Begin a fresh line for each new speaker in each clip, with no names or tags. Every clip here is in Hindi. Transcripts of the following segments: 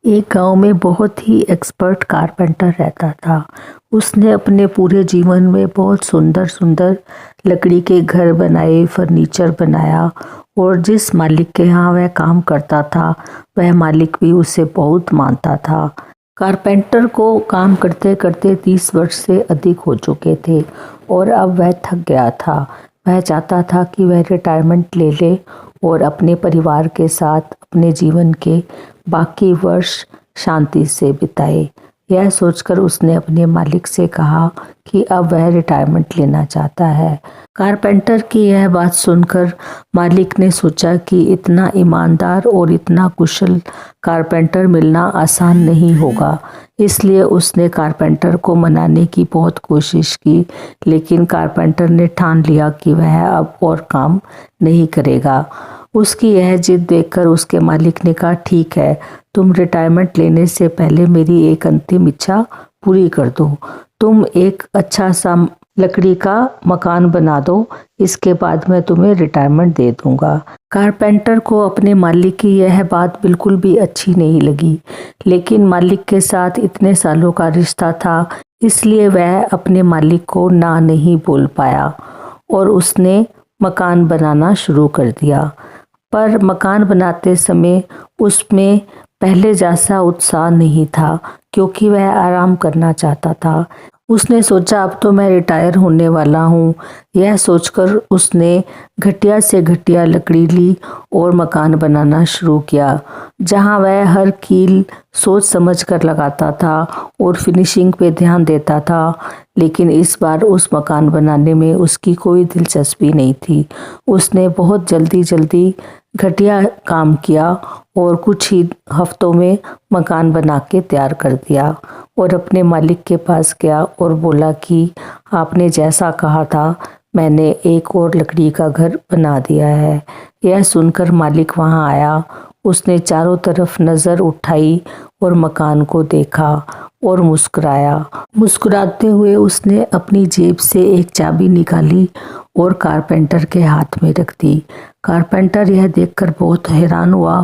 एक गांव में बहुत ही एक्सपर्ट कारपेंटर रहता था। उसने अपने पूरे जीवन में बहुत सुंदर सुंदर लकड़ी के घर बनाए, फर्नीचर बनाया और जिस मालिक के यहाँ वह काम करता था वह मालिक भी उसे बहुत मानता था। कारपेंटर को काम करते करते 30 वर्ष से अधिक हो चुके थे और अब वह थक गया था। वह चाहता था कि वह रिटायरमेंट ले ले और अपने परिवार के साथ अपने जीवन के बाकी वर्ष शांति से बिताए। यह सोचकर उसने अपने मालिक से कहा कि अब वह रिटायरमेंट लेना चाहता है। कारपेंटर की यह बात सुनकर मालिक ने सोचा कि इतना ईमानदार और इतना कुशल कारपेंटर मिलना आसान नहीं होगा। इसलिए उसने कारपेंटर को मनाने की बहुत कोशिश की, लेकिन कारपेंटर ने ठान लिया कि वह अब और काम नहीं करेगा। उसकी यह जिद देखकर उसके मालिक ने कहा, ठीक है, तुम रिटायरमेंट लेने से पहले मेरी एक अंतिम इच्छा पूरी कर दो। तुम एक अच्छा सा लकड़ी का मकान बना दो, इसके बाद मैं तुम्हें रिटायरमेंट दे दूंगा। कारपेंटर को अपने मालिक की यह बात बिल्कुल भी अच्छी नहीं लगी, लेकिन मालिक के साथ इतने सालों का रिश्ता था, इसलिए वह अपने मालिक को ना नहीं बोल पाया और उसने मकान बनाना शुरू कर दिया। पर मकान बनाते समय उसमें पहले जैसा उत्साह नहीं था, क्योंकि वह आराम करना चाहता था। उसने सोचा अब तो मैं रिटायर होने वाला हूँ। यह सोचकर उसने घटिया से घटिया लकड़ी ली और मकान बनाना शुरू किया, जहाँ वह हर कील सोच समझ कर लगाता था और फिनिशिंग पे ध्यान देता था। लेकिन इस बार उस मकान बनाने में उसकी कोई दिलचस्पी नहीं थी। उसने बहुत जल्दी घटिया काम किया और कुछ ही हफ्तों में मकान बना के तैयार कर दिया और अपने मालिक के पास गया और बोला कि आपने जैसा कहा था मैंने एक और लकड़ी का घर बना दिया है। यह सुनकर मालिक वहां आया। उसने चारों तरफ नज़र उठाई और मकान को देखा और मुस्कुराया। मुस्कुराते हुए उसने अपनी जेब से एक चाबी निकाली और कारपेंटर के हाथ में रख दी। कारपेंटर यह देखकर बहुत हैरान हुआ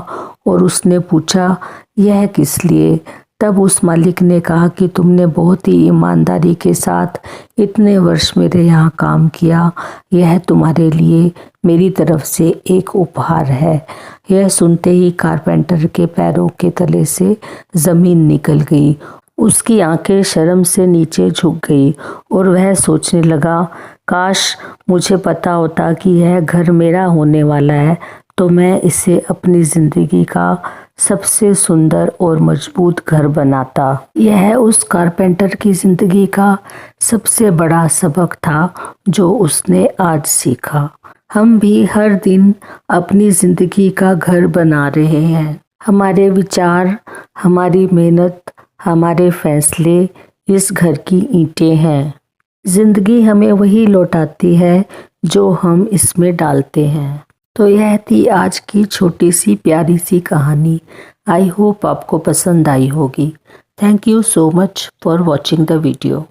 और उसने पूछा, यह किस लिए? तब उस मालिक ने कहा कि तुमने बहुत ही ईमानदारी के साथ इतने वर्ष मेरे यहाँ काम किया, यह तुम्हारे लिए मेरी तरफ से एक उपहार है। यह सुनते ही कारपेंटर के पैरों के तले से जमीन निकल गई। उसकी आंखें शर्म से नीचे झुक गई और वह सोचने लगा, काश मुझे पता होता कि यह घर मेरा होने वाला है तो मैं इसे अपनी जिंदगी का सबसे सुंदर और मजबूत घर बनाता। यह उस कारपेंटर की जिंदगी का सबसे बड़ा सबक था जो उसने आज सीखा। हम भी हर दिन अपनी जिंदगी का घर बना रहे हैं। हमारे विचार, हमारी मेहनत, हमारे फैसले इस घर की ईंटें हैं। जिंदगी हमें वही लौटाती है जो हम इसमें डालते हैं। तो यह थी आज की छोटी सी प्यारी सी कहानी। आई होप आपको पसंद आई होगी। Thank you so much for watching the video.